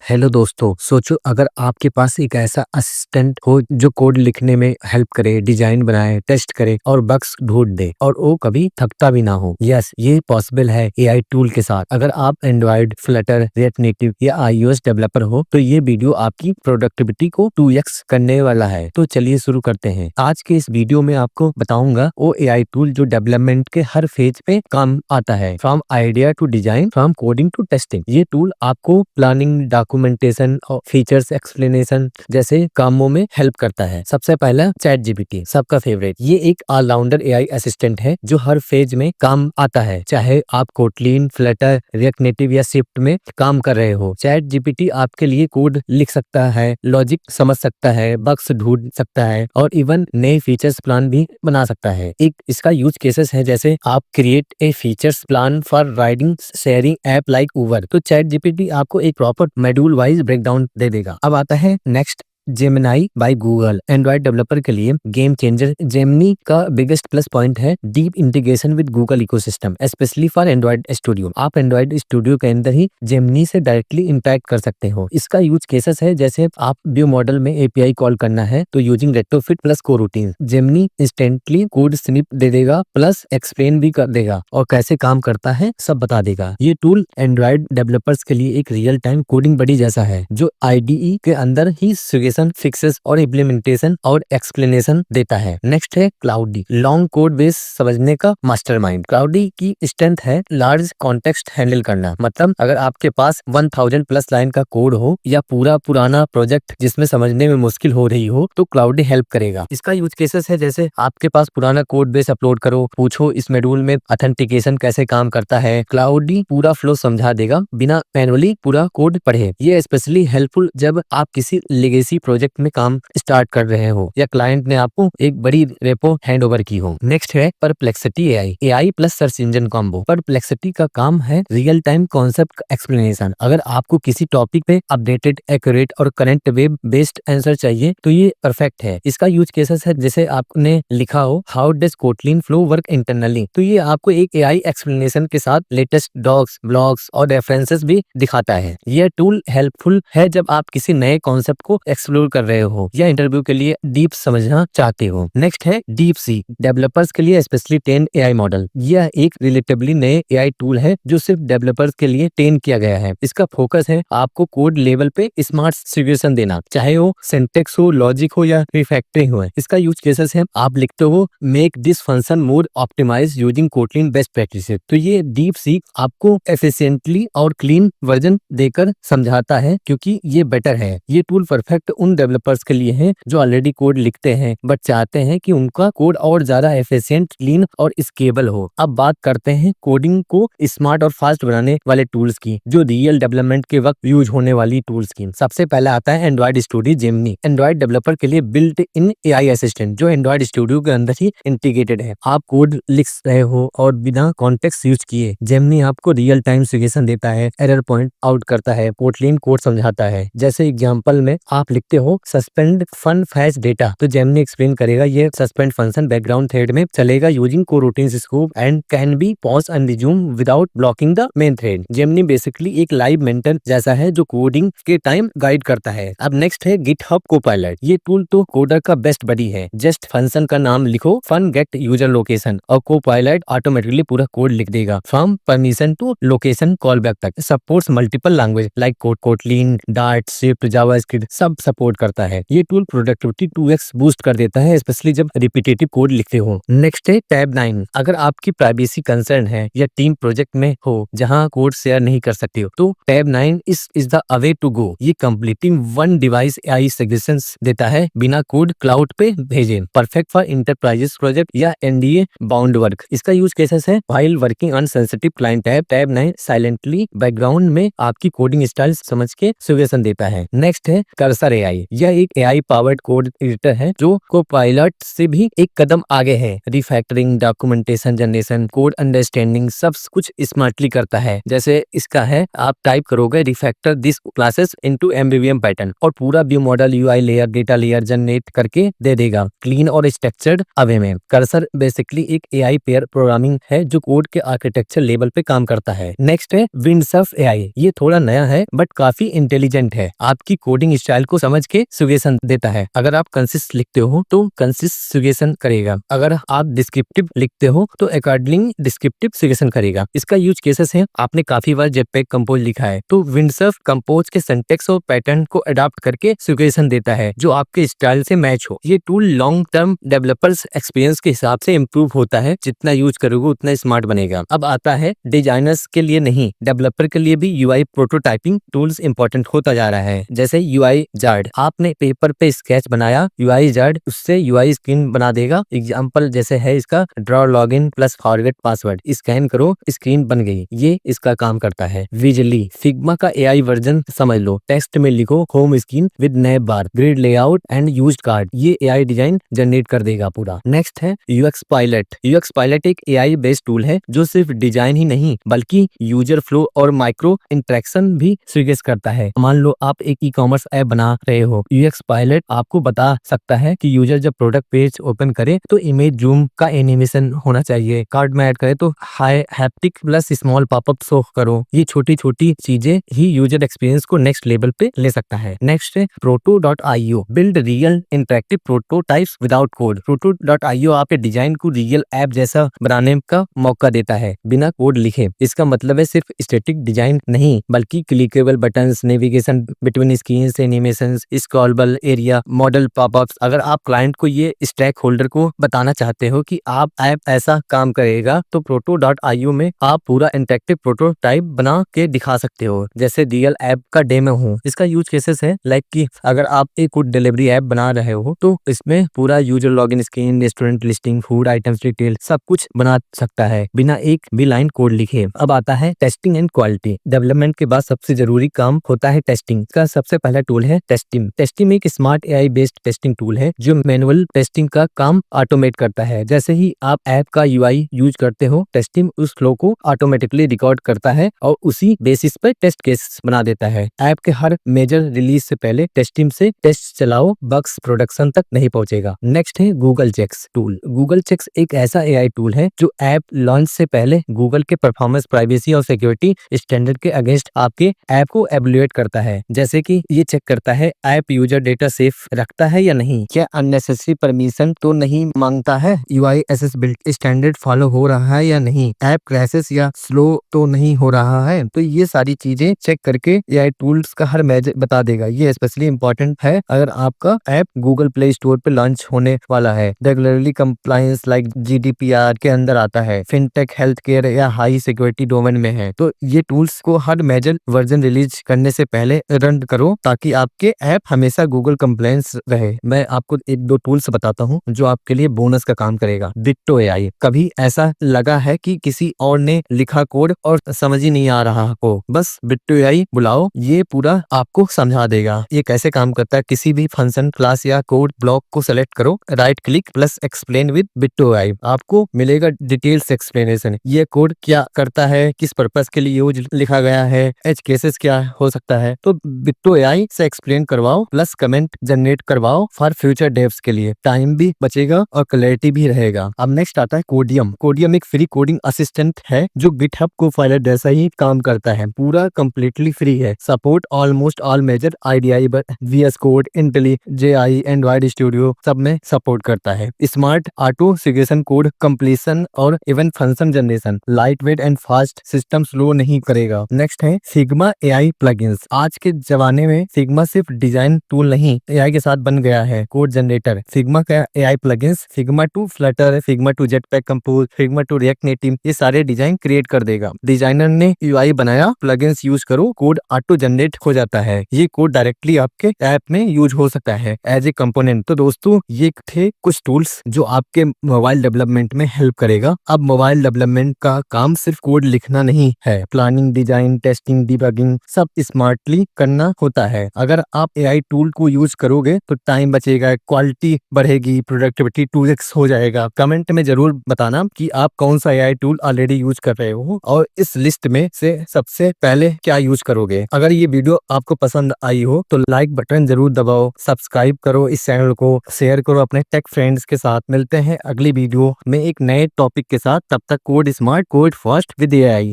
Hello दोस्तों, सोचो अगर आपके पास एक ऐसा असिस्टेंट हो जो कोड लिखने में हेल्प करे, डिजाइन बनाए, टेस्ट करे और बग्स ढूंढ दे और वो कभी थकता भी ना हो। यस, ये पॉसिबल है एआई टूल के साथ। अगर आप एंड्रॉइड, फ्लटर, रिएक्ट नेटिव या आईओएस डेवलपर हो तो ये वीडियो आपकी प्रोडक्टिविटी को 2x करने वाला है। तो चलिए शुरू करते हैं। आज के इस वीडियो में आपको बताऊंगा वो एआई टूल जो डेवलपमेंट के हर फेज पे काम आता है, from idea to design, from coding to testing. ये टूल आपको प्लानिंग, डॉक्यूमेंटेशन और फीचर्स एक्सप्लेनेशन जैसे कामों में हेल्प करता है। सबसे पहला चैट जीपीटी, सबका फेवरेट। ये एक ऑलराउंडर एआई असिस्टेंट है जो हर फेज में काम आता है, चाहे आप कोटलीन, फ्लटर, रिएक्ट नेटिव या स्विफ्ट में काम कर रहे हो। चैट जीपीटी आपके लिए कोड लिख सकता है, लॉजिक समझ सकता है, बग्स ढूंढ सकता है और इवन नए फीचर्स प्लान भी बना सकता है। एक इसका यूज केसेस है, जैसे आप create a features plan for riding sharing app like Uber, तो चैट जीपीटी आपको एक प्रॉपर मॉड्यूल वाइज ब्रेकडाउन दे देगा। अब आता है next, Gemini by Google. Android developer के लिए गेम चेंजर। जेमिनी का बिगेस्ट प्लस पॉइंट है deep integration with Google ecosystem, specially for Android Studio. आप एंड्रॉइड स्टूडियो के अंदर ही जेमिनी से डायरेक्टली इंटरेक्ट कर सकते हो। इसका यूज केसेस है, जैसे आप व्यू मॉडल में एपीआई कॉल करना है तो using Retrofit plus coroutine, Gemini instantly code snip दे देगा, प्लस एक्सप्लेन भी कर देगा और कैसे काम करता है सब बता देगा। ये टूल एंड्रॉइड डेवलपर्स के लिए एक रियल टाइम कोडिंग बडी जैसा है, जो आईडीई के अंदर ही फिक्सेस और इम्प्लीमेंटेशन और एक्सप्लेनेशन देता है। नेक्स्ट है क्लाउडी, लॉन्ग कोड बेस समझने का मास्टरमाइंड। क्लाउडी की स्ट्रेंथ है लार्ज कॉन्टेक्स्ट हैंडल करना। मतलब अगर आपके पास 1000 प्लस लाइन का कोड हो या पूरा पुराना प्रोजेक्ट जिसमें समझने में मुश्किल हो रही हो, तो क्लाउडी हेल्प करेगा। इसका यूज केसेस है, जैसे आपके पास पुराना कोड बेस अपलोड करो, पूछो इस मॉड्यूल में ऑथेंटिकेशन कैसे काम करता है, क्लाउडी पूरा फ्लो समझा देगा बिना मैनुअली पूरा कोड पढ़े। ये स्पेशली हेल्पफुल जब आप किसी लेगेसी प्रोजेक्ट में काम स्टार्ट कर रहे हो या क्लाइंट ने आपको एक बड़ी रेपो हैंड ओवर की हो। नेक्स्ट है perplexity AI, AI plus search engine combo. Perplexity का काम है रियल टाइम कॉन्सेप्ट एक्सप्लेनेशन। अगर आपको किसी टॉपिक पे अपडेटेड, एक्यूरेट और करंट वेब बेस्ड आंसर चाहिए तो ये परफेक्ट है। इसका यूज केसेस है, जैसे आपने लिखा हो how does Kotlin flow work internally, तो ये आपको एक एआई एक्सप्लेनेशन के साथ लेटेस्ट डॉक्स, ब्लॉग्स और रेफरेंसेस भी दिखाता है। यह टूल हेल्पफुल है जब आप किसी नए कॉन्सेप्ट को एक्सप्लोर कर रहे हो या इंटरव्यू के लिए डीप समझना चाहते हो। नेक्स्ट है डीप सी, डेवलपर्स के लिए स्पेशली ट्रेन एआई मॉडल। यह एक रिलेटिवली नए एआई टूल है जो सिर्फ डेवलपर्स के लिए ट्रेन किया गया है। इसका फोकस है आपको कोड लेवल पे स्मार्ट सजेशन देना, चाहे वो सिंटेक्स हो, लॉजिक हो या रिफैक्टरिंग हो। इसका यूज केसेस है, आप लिखते हो make this function more optimise using Kotlin best practices, तो ये डीप सी आपको एफिशिएंटली और क्लीन वर्जन देकर समझाता है, क्योंकि ये बेटर है। ये टूल परफेक्ट उन डेवलपर्स के लिए है जो ऑलरेडी कोड लिखते हैं बट चाहते हैं कि उनका कोड और ज्यादा एफिशिएंट, क्लीन और स्केलेबल हो। अब बात करते हैं कोडिंग को स्मार्ट और फास्ट बनाने वाले टूल्स की, जो रियल डेवलपमेंट के वक्त यूज होने वाली टूल्स की। सबसे पहले आता है Android studio Gemini, Android developer के लिए बिल्ट इन एआई असिस्टेंट जो एंड्रॉइड स्टूडियो के अंदर ही इंटीग्रेटेड है। आप कोड लिख रहे हो और बिना कॉन्टेक्स्ट यूज किए जेमिनी आपको रियल टाइम सजेशन देता है, एरर पॉइंट आउट करता है, कोटलीन कोड समझाता है। जैसे एग्जांपल में आप लिखते हो सस्पेंड फन फैच डेटा, तो जेमिनी एक्सप्लेन करेगा ये सस्पेंड फंक्शन बैकग्राउंड थ्रेड में चलेगा using coroutine scope and can be pause and resume without blocking the main thread. Gemini basically एक लाइव मेंटर जैसा है जो कोडिंग के टाइम गाइड करता है। अब नेक्स्ट है गिटहब कोपायलट। ये टूल तो कोडर का बेस्ट बडी है। जस्ट फंक्शन का नाम लिखो, फन गेट यूजर लोकेशन, और कोपायलट ऑटोमेटिकली पूरा कोड लिख देगा from permission to location callback तक। Supports multiple language like Kotlin, Dart, Swift, JavaScript सब सपोर्ट करता है। ये टूल प्रोडक्टिविटी 2x बूस्ट कर देता है, स्पेशली जब रिपीटेटिव कोड लिखते हो। नेक्स्ट है टैब9। अगर आपकी प्राइवेसी कंसर्न है या टीम प्रोजेक्ट में हो जहां कोड शेयर नहीं कर सकते हो, तो Tabnine is the way to go. ये completing on device AI suggestions देता है बिना कोड क्लाउड पे भेजे, परफेक्ट फॉर इंटरप्राइजेस प्रोजेक्ट या एनडीए बाउंड वर्क। इसका यूज केसेस है while working on sensitive client tab, Tabnine silently background में आपकी कोडिंग स्टाइल समझ के सजेशन देता है। नेक्स्ट है कर्सर एआई। AI। यह एक AI पावर्ड कोड एडिटर है जो कोपायलट से भी एक कदम आगे है। Refactoring, documentation generation, code understanding सब कुछ स्मार्टली करता है। जैसे इसका है, आप टाइप करोगे refactor this classes into MVVM pattern और पूरा view model, UI layer, data layer generate करके दे देगा, क्लीन और स्ट्रक्चर्ड अवे में। कर्सर बेसिकली एक AI पेयर प्रोग्रामिंग है जो कोड के आर्किटेक्चर लेवल पे काम करता है। नेक्स्ट है विंडसर्फ AI। ये थोड़ा नया है बट काफी इंटेलिजेंट है। आपकी कोडिंग स्टाइल को समझ के सजेशन देता है। अगर आप कंसिस्ट लिखते हो तो कंसिस्ट सजेशन करेगा। अगर आप डिस्क्रिप्टिव लिखते हो तो अकॉर्डिंग डिस्क्रिप्टिव सजेशन करेगा। इसका यूज केसेस है, आपने काफी बार जेटपैक कंपोज लिखा है तो विंडसर्फ कंपोज के सिंटैक्स और पैटर्न को अडॉप्ट करके सजेशन देता है जो आपके स्टाइल से मैच हो। ये tool long term developers experience के हिसाब से इम्प्रूव होता है। जितना यूज करोगे उतना स्मार्ट बनेगा। अब आता है डिजाइनर्स के लिए नहीं, डेवलपर के लिए भी UI प्रोटोटाइपिंग टूल्स इंपॉर्टेंट होता जा रहा है। जैसे UI जार्ड, आपने पेपर पे स्केच बनाया, UI जार्ड उससे UI स्क्रीन बना देगा। एग्जाम्पल जैसे है इसका, draw login plus forget password, scan करो स्क्रीन बन गई। ये इसका काम करता है। विजुअली फिग्मा का AI वर्जन समझ लो, टेक्स्ट में लिखो home screen with nap bar, grid layout and used card, ये AI डिजाइन जनरेट कर देगा पूरा। नेक्स्ट है UX पायलट। UX पायलट एक AI बेस्ड टूल है जो सिर्फ डिजाइन ही नहीं बल्कि यूजर फ्लो और माइक्रो इंटरेक्शन भी सजेस्ट करता है। मान लो आप एक ई-कॉमर्स ऐप बना रहे हो, UX पायलट आपको बता सकता है कि यूजर जब प्रोडक्ट पेज ओपन करे तो इमेज जूम का एनिमेशन होना चाहिए, कार्ड में ऐड करे तो high haptic plus small popup show करो। ये छोटी छोटी चीजें ही यूजर एक्सपीरियंस को नेक्स्ट लेवल पे ले सकता है। नेक्स्ट है proto.io, build real interactive prototypes without code. proto.io आपके डिजाइन को रियल ऐप जैसा बनाने का मौका देता है बिना कोड लिखे। इसका मतलब है सिर्फ स्टैटिक डिजाइन नहीं बल्कि clickable buttons, navigation between screens, animations, scrollable area, modal popups. अगर आप क्लाइंट को ये स्टेक होल्डर को बताना चाहते हो कि आप ऐप ऐसा काम करेगा तो proto.io में आप पूरा इंटरेक्टिव प्रोटोटाइप बना के दिखा सकते हो जैसे रियल ऐप का डेमो हो। इसका यूज केसेस है लाइक कि अगर आप एक फूड डिलीवरी ऐप बना रहे हो तो इसमें पूरा user login screen, restaurant listing, food items detail सब कुछ बना सकता है बिना एक भी लाइन कोड लिखे। अब आता है टेस्टिंग एंड क्वालिटी। डेवलपमेंट के बाद सबसे जरूरी काम होता है टेस्टिंग। इसका सबसे पहला टूल है टेस्टिंग। टेस्टिंग एक smart AI based testing tool है जो मैनुअल टेस्टिंग का काम ऑटोमेट करता है। जैसे ही आप ऐप का UI यूज करते हो, टेस्टिंग उस फ्लो को ऑटोमेटिकली रिकॉर्ड करता है और उसी बेसिस पर टेस्ट केस बना देता है। ऐप के हर मेजर रिलीज से पहले टेस्टिंग से टेस्ट चलाओ, बग्स प्रोडक्शन तक नहीं पहुंचेगा। नेक्स्ट है Google checks tool. Google checks एक ऐसा AI टूल है जो ऐप लॉन्च से पहले गूगल के परफॉर्मेंस, प्राइवेसी और सिक्योरिटी स्टैंडर्ड के अगेंस्ट आपके ऐप को एवेल्युएट करता है। जैसे कि ये चेक करता है ऐप यूजर डेटा सेफ रखता है या नहीं, क्या अननेसेसरी परमिशन तो नहीं मांगता है, UI एक्सेसिबिलिटी स्टैंडर्ड फॉलो हो रहा है या नहीं, ऐप क्रैशेस या स्लो तो नहीं हो रहा है। तो ये सारी चीजें चेक करके AI टूल्स का हर मेजर बता देगा। ये स्पेशली इंपॉर्टेंट है अगर आपका ऐप गूगल प्ले स्टोर पे लॉन्च होने वाला है। रेगुलरली कंप्लायंस लाइक GDPR के अंदर आता है, फिनटेक, हेल्थ केयर या हाई सिक्योरिटी डोमेन में है। तो ये टूल्स को हर मेजर वर्जन रिलीज करने से पहले रन करो ताकि आपके ऐप हमेशा गूगल कंप्लायंस रहे। मैं आपको एक दो टूल्स बताता हूँ जो आपके लिए बोनस का काम करेगा। Ditto AI। कभी ऐसा लगा है कि किसी और ने लिखा कोड और समझ ही नहीं आ रहा हो, बस डिट्टो AI बुलाओ, ये पूरा आपको समझा देगा। ये कैसे काम करता है, किसी भी फंक्शन, क्लास या कोड ब्लॉक को सेलेक्ट करो, right click plus explain with ditto AI, आपको मिलेगा डिटेल्स एक्सप्लेनेशन। ये कोड क्या करता है, किस पर्पस के लिए यूज लिखा गया है, एज केसेस क्या हो सकता है। तो डिट्टो AI से एक्सप्लेन करवाओ प्लस कमेंट जनरेट करवाओ फॉर फ्यूचर डेव्स के लिए। टाइम भी बचेगा और क्लैरिटी भी रहेगा। अब नेक्स्ट आता है कोडियम। कोडियम एक फ्री कोडिंग असिस्टेंट है जो गिटहब कोपायलट जैसा ही काम करता है। पूरा कंप्लीटली फ्री है। Support almost all major IDE, VS code, IntelliJ Android Studio सब में सपोर्ट करता है। Smart auto suggestion, code completion और even function generation, light weight and fast, system slow नहीं करेगा। नेक्स्ट है फिग्मा AI प्लगइन्स। आज के जमाने में फिग्मा सिर्फ डिजाइन टूल नहीं, AI के साथ बन गया है कोड जनरेटर। फिग्मा का AI plugins, Figma to Flutter, Figma to Jetpack Compose, Figma to React Native, ये सारे डिजाइन क्रिएट कर देगा। डिजाइनर ने UI बनाया, प्लगइन्स यूज करो, कोड ऑटो जनरेट हो जाता है। ये कोड डायरेक्टली आपके ऐप में यूज हो सकता है एज ए कंपोनेंट। तो दोस्तों ये थे कुछ टूल्स जो आपके मोबाइल डेवलपमेंट में हेल्प करेगा। अब मोबाइल डेवलपमेंट का काम सिर्फ कोड लिखना नहीं है, प्लानिंग, डिजाइन, टेस्टिंग, डिबगिंग सब स्मार्टली करना होता है। अगर आप एआई टूल को यूज करोगे तो टाइम बचेगा, क्वालिटी बढ़ेगी, प्रोडक्टिविटी 2x हो जाएगा। कमेंट में जरूर बताना कि आप कौन सा एआई टूल ऑलरेडी यूज कर रहे हो और इस लिस्ट में से सबसे पहले क्या यूज करोगे। अगर ये वीडियो आपको पसंद आई हो तो लाइक बटन जरूर दबाओ, सब्सक्राइब करो, इस चैनल को शेयर करो अपने टेक फ्रेंड्स के साथ। मिलते हैं अगली वीडियो में एक नए टॉपिक के साथ, तब तक code smart code first with AI.